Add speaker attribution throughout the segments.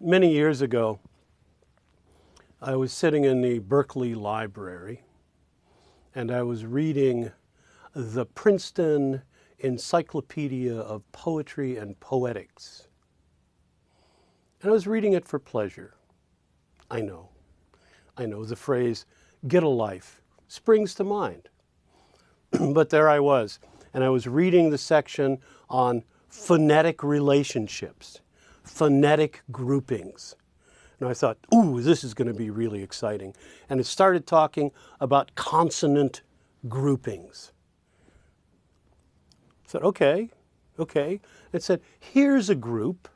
Speaker 1: Many years ago, I was sitting in the Berkeley Library and I was reading the Princeton Encyclopedia of Poetry and Poetics. And I was reading it for pleasure. I know the phrase, get a life, springs to mind. But there I was, and I was reading the section on phonetic relationships, phonetic groupings. And I thought, ooh, this is going to be really exciting. And it started talking about consonant groupings. I said, okay. It said, here's a group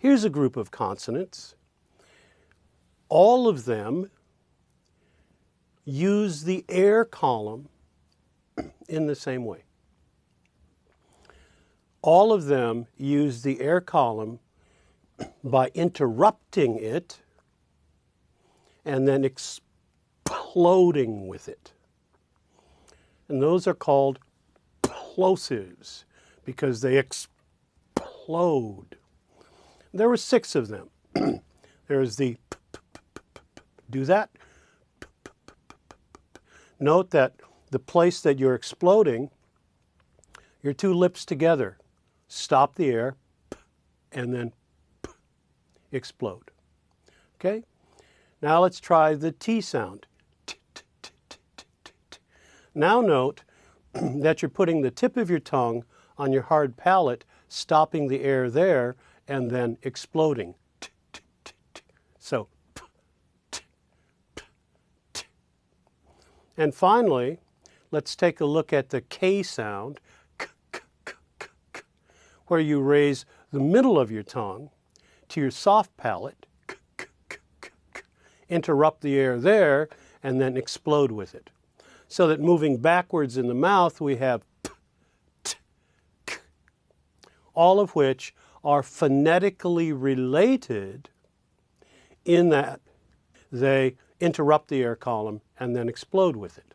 Speaker 1: of consonants. All of them use the air column in the same way. All of them use the air column by interrupting it and then exploding with it. And those are called plosives because they explode. There were 6 of them. There's the do that. Note that the place that you're exploding, your 2 lips together, stop the air, and then explode. Okay? Now let's try the T sound. Now note that you're putting the tip of your tongue on your hard palate, stopping the air there, and then exploding. So, and finally, let's take a look at the K sound, where you raise the middle of your tongue to your soft palate, interrupt the air there, and then explode with it. So that moving backwards in the mouth, we have p, t, k, all of which are phonetically related in that they interrupt the air column and then explode with it.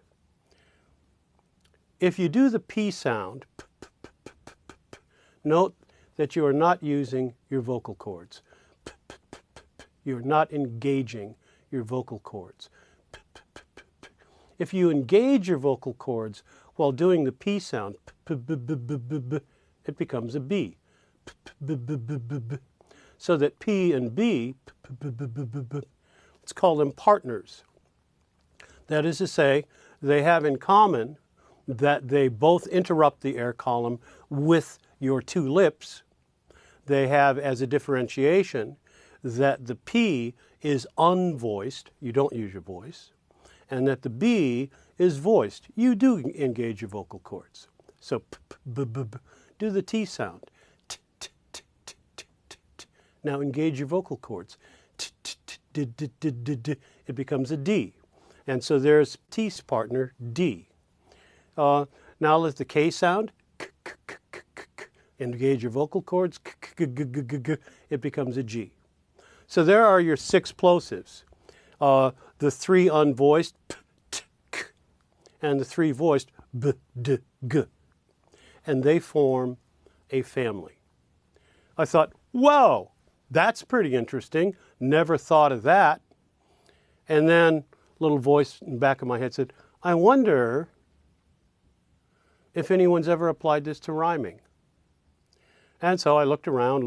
Speaker 1: If you do the P sound, note that you are not using your vocal cords. You're not engaging your vocal cords. If you engage your vocal cords while doing the P sound, it becomes a B. So that P and B, let's call them partners. That is to say, they have in common that they both interrupt the air column with your 2 lips. They have as a differentiation that the P is unvoiced, you don't use your voice, and that the B is voiced. You do engage your vocal cords. So do the T sound. Now engage your vocal cords. It becomes a D. And so there's T's partner, D. Now let the K sound. Engage your vocal cords. It becomes a G. So there are your 6 plosives. The 3 unvoiced, p, t, k, and the 3 voiced, b, d, g. And they form a family. I thought, whoa, that's pretty interesting. Never thought of that. And then a little voice in the back of my head said, I wonder if anyone's ever applied this to rhyming. And so I looked around.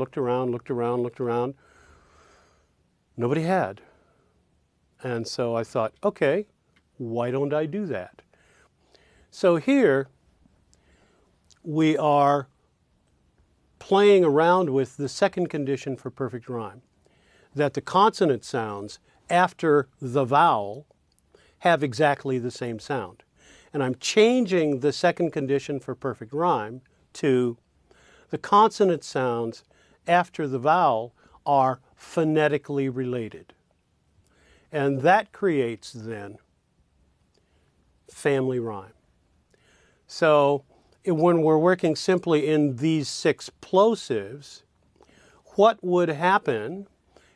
Speaker 1: Nobody had. And so I thought, okay, why don't I do that? So here we are playing around with the second condition for perfect rhyme, that the consonant sounds after the vowel have exactly the same sound. And I'm changing the second condition for perfect rhyme to the consonant sounds after the vowel are phonetically related. And that creates then family rhyme. So when we're working simply in these 6 plosives, what would happen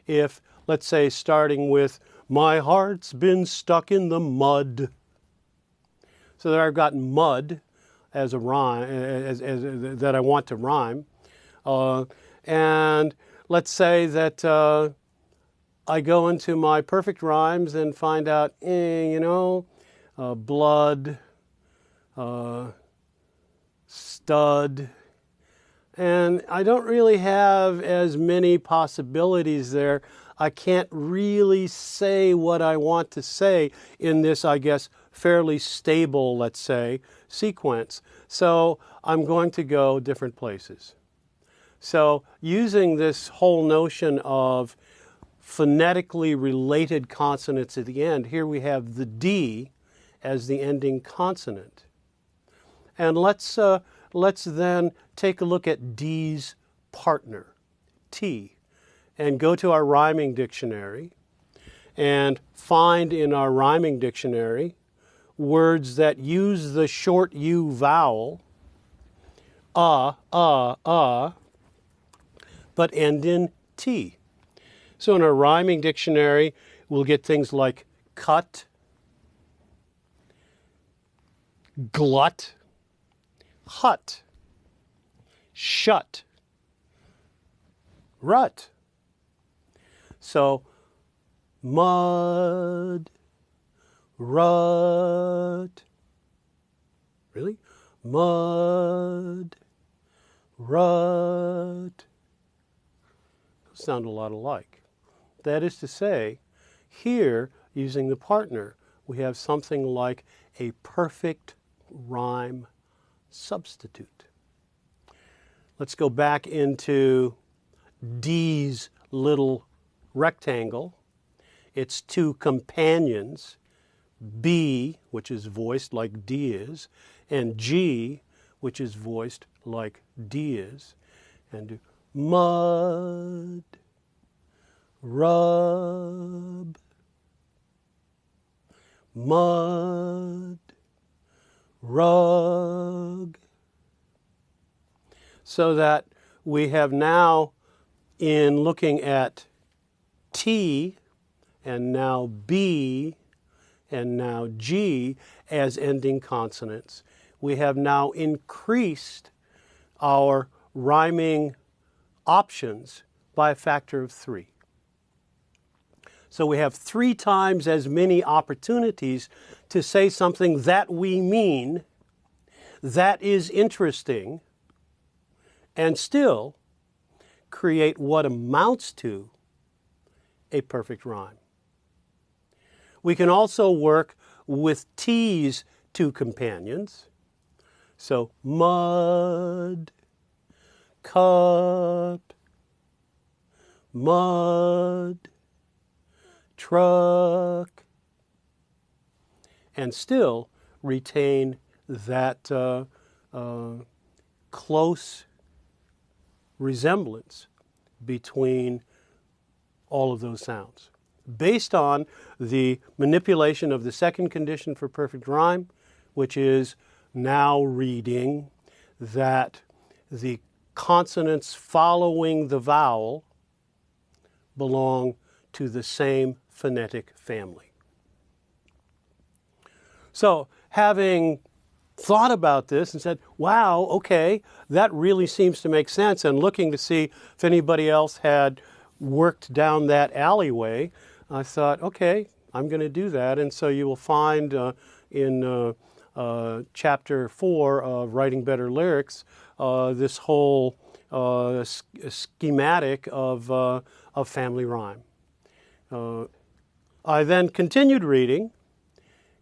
Speaker 1: if, let's say, starting with, my heart's been stuck in the mud. So there I've got mud as a rhyme, that I want to rhyme. And let's say that I go into my perfect rhymes and find out, blood, stud, and I don't really have as many possibilities there. I can't really say what I want to say in this, I guess, fairly stable, let's say, sequence. So I'm going to go different places. So using this whole notion of phonetically related consonants at the end, here we have the D as the ending consonant. And let's then take a look at D's partner, T, and go to our rhyming dictionary and find in our rhyming dictionary words that use the short U vowel, but end in T. So in our rhyming dictionary, we'll get things like cut, glut, hut, shut, rut. So mud, rut, really? Mud, rut. Sound a lot alike. That is to say, here, using the partner, we have something like a perfect rhyme substitute. Let's go back into D's little rectangle. Its two companions, B, which is voiced like D is, and G, which is voiced like D is, and do mud, rub, mud, rug. So that we have now, in looking at T, and now B, and now G as ending consonants, we have now increased our rhyming options by a factor of 3. So we have 3 times as many opportunities to say something that we mean, that is interesting, and still create what amounts to a perfect rhyme. We can also work with T's two companions. So mud, cup, mud, truck, and still retain that close resemblance between all of those sounds. Based on the manipulation of the second condition for perfect rhyme, which is now reading that the consonants following the vowel belong to the same phonetic family. So, having thought about this and said, wow, okay, that really seems to make sense, and looking to see if anybody else had worked down that alleyway, I thought, okay, I'm going to do that. And so you will find in Chapter 4 of Writing Better Lyrics this whole schematic of family rhyme. I then continued reading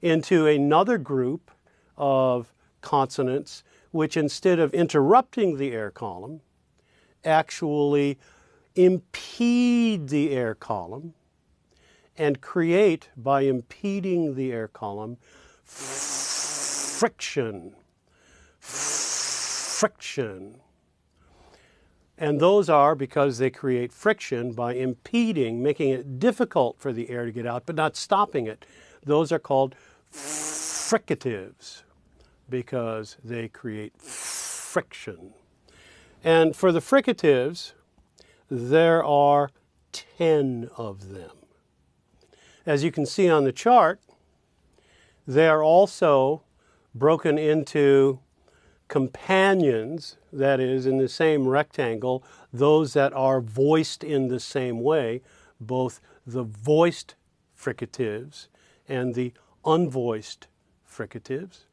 Speaker 1: into another group of consonants which, instead of interrupting the air column, actually impede the air column and create, by impeding the air column, friction. And those are because they create friction by impeding, making it difficult for the air to get out, but not stopping it. Those are called fricatives because they create friction. And for the fricatives, there are 10 of them. As you can see on the chart, they are also broken into companions, that is, in the same rectangle, those that are voiced in the same way, both the voiced fricatives and the unvoiced fricatives,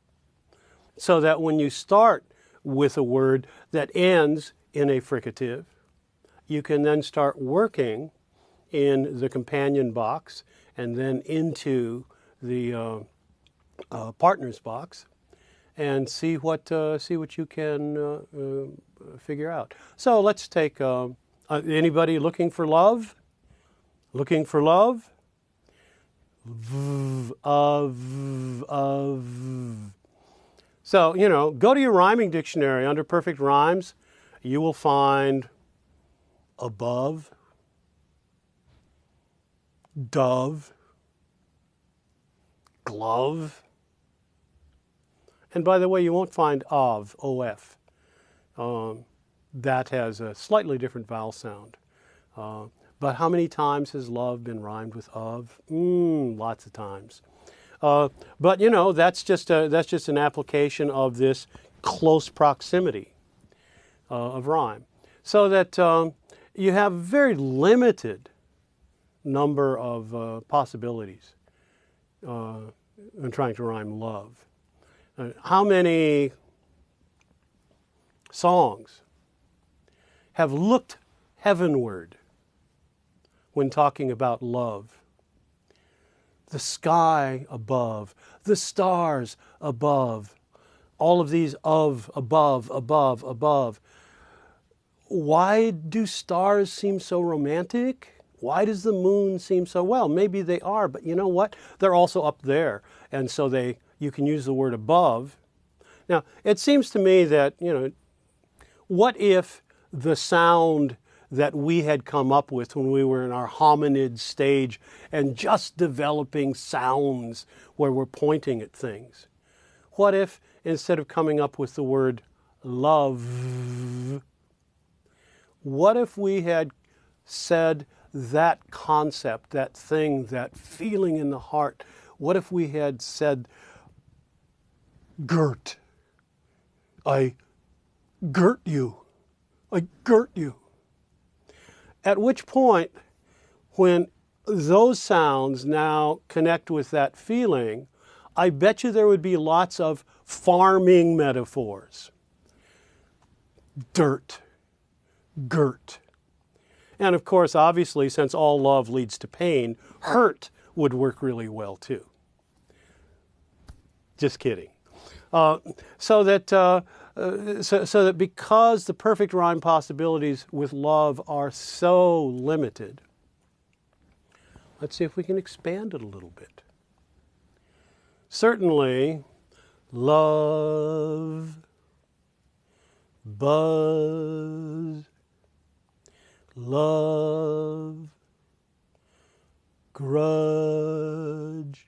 Speaker 1: so that when you start with a word that ends in a fricative, you can then start working in the companion box and then into the partners box, and see what you can figure out. So let's take anybody looking for love? Looking for love? So, go to your rhyming dictionary. Under perfect rhymes, you will find above, dove, glove. And by the way, you won't find of, O-F. That has a slightly different vowel sound. But how many times has love been rhymed with of? Lots of times. But that's just an application of this close proximity of rhyme, so that you have a very limited number of possibilities in trying to rhyme love. How many songs have looked heavenward when talking about love? The sky above, the stars above, all of these of, above, above, above. Why do stars seem so romantic? Why does the moon seem so, well, maybe they are, but you know what? They're also up there, and so you can use the word above. Now, it seems to me that, what if the sound that we had come up with when we were in our hominid stage and just developing sounds where we're pointing at things, what if instead of coming up with the word love, what if we had said that concept, that thing, that feeling in the heart, what if we had said, girt, I girt you, I girt you. At which point, when those sounds now connect with that feeling, I bet you there would be lots of farming metaphors. Dirt, girt. And of course, obviously, since all love leads to pain, hurt would work really well too. Just kidding. So that because the perfect rhyme possibilities with love are so limited, let's see if we can expand it a little bit. Certainly, love, buzz, love, grudge,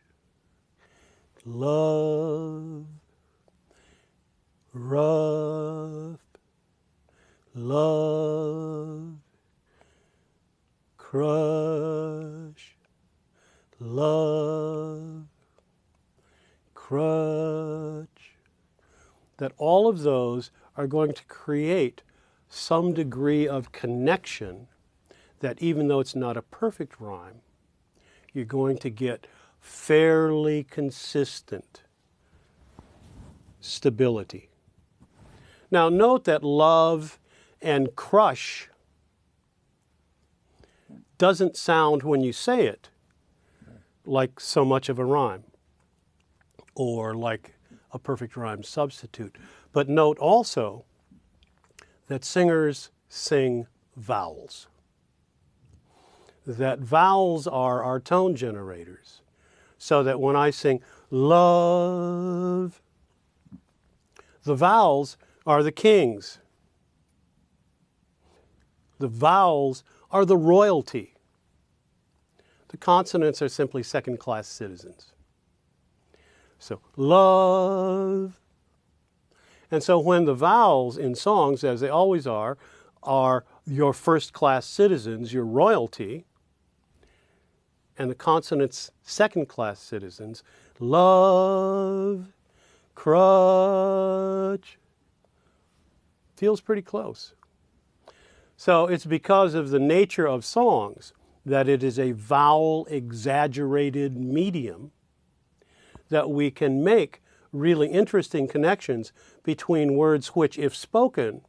Speaker 1: love, rough, love, crush, love, crutch, that all of those are going to create some degree of connection that even though it's not a perfect rhyme, you're going to get fairly consistent stability. Now note that love and crush doesn't sound when you say it like so much of a rhyme or like a perfect rhyme substitute. But note also that singers sing vowels. That vowels are our tone generators. So that when I sing love, the vowels are the kings. The vowels are the royalty. The consonants are simply second-class citizens. So, love. And so when the vowels in songs, as they always are your first-class citizens, your royalty, and the consonants, second-class citizens, love, crutch, feels pretty close. So it's because of the nature of songs that it is a vowel exaggerated medium, that we can make really interesting connections between words which, if spoken,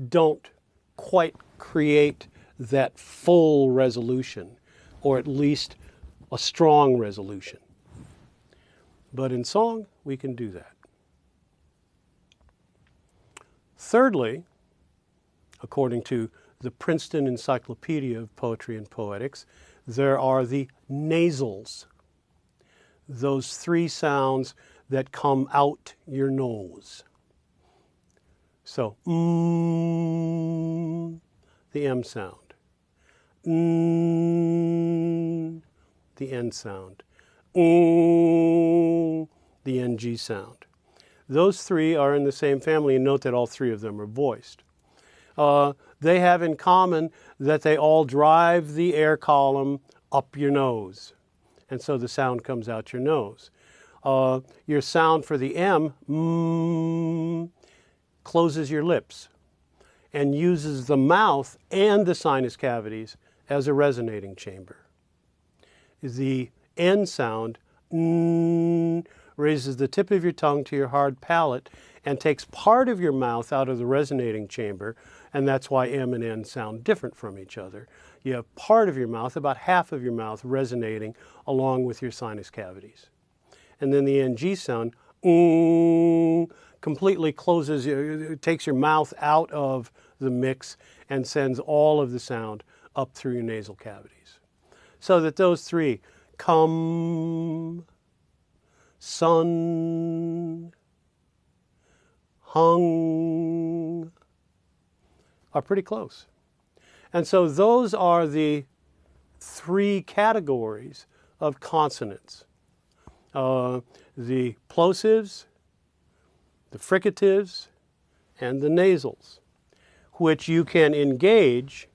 Speaker 1: don't quite create that full resolution, or at least a strong resolution. But in song, we can do that. Thirdly, according to the Princeton Encyclopedia of Poetry and Poetics, there are the nasals, those three sounds that come out your nose. So, the M sound, the N sound, the NG sound. Those three are in the same family, and note that all three of them are voiced. They have in common that they all drive the air column up your nose, and so the sound comes out your nose. Your sound for the M, closes your lips and uses the mouth and the sinus cavities as a resonating chamber. The N sound, raises the tip of your tongue to your hard palate and takes part of your mouth out of the resonating chamber, and that's why M and N sound different from each other. You have part of your mouth, about half of your mouth, resonating along with your sinus cavities. And then the NG sound, completely closes, takes your mouth out of the mix and sends all of the sound up through your nasal cavities. So that those three, come, sun, hung, are pretty close. And so those are the three categories of consonants. The plosives, the fricatives, and the nasals, which you can engage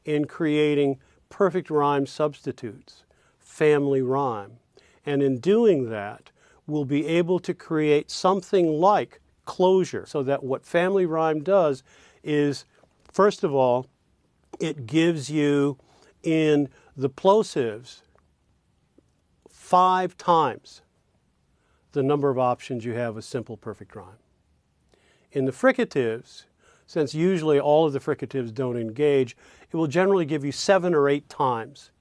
Speaker 1: in creating perfect rhyme substitutes, family rhyme. And in doing that, we'll be able to create something like closure, so that what family rhyme does is, first of all, it gives you in the plosives 5 times the number of options you have with simple perfect rhyme. In the fricatives, since usually all of the fricatives don't engage, it will generally give you 7 or 8 times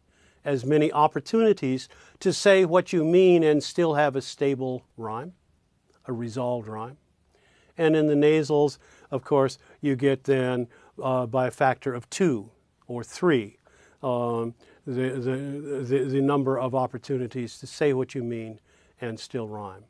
Speaker 1: as many opportunities to say what you mean and still have a stable rhyme, a resolved rhyme. And in the nasals, of course, you get then by a factor of 2 or 3 the number of opportunities to say what you mean and still rhyme.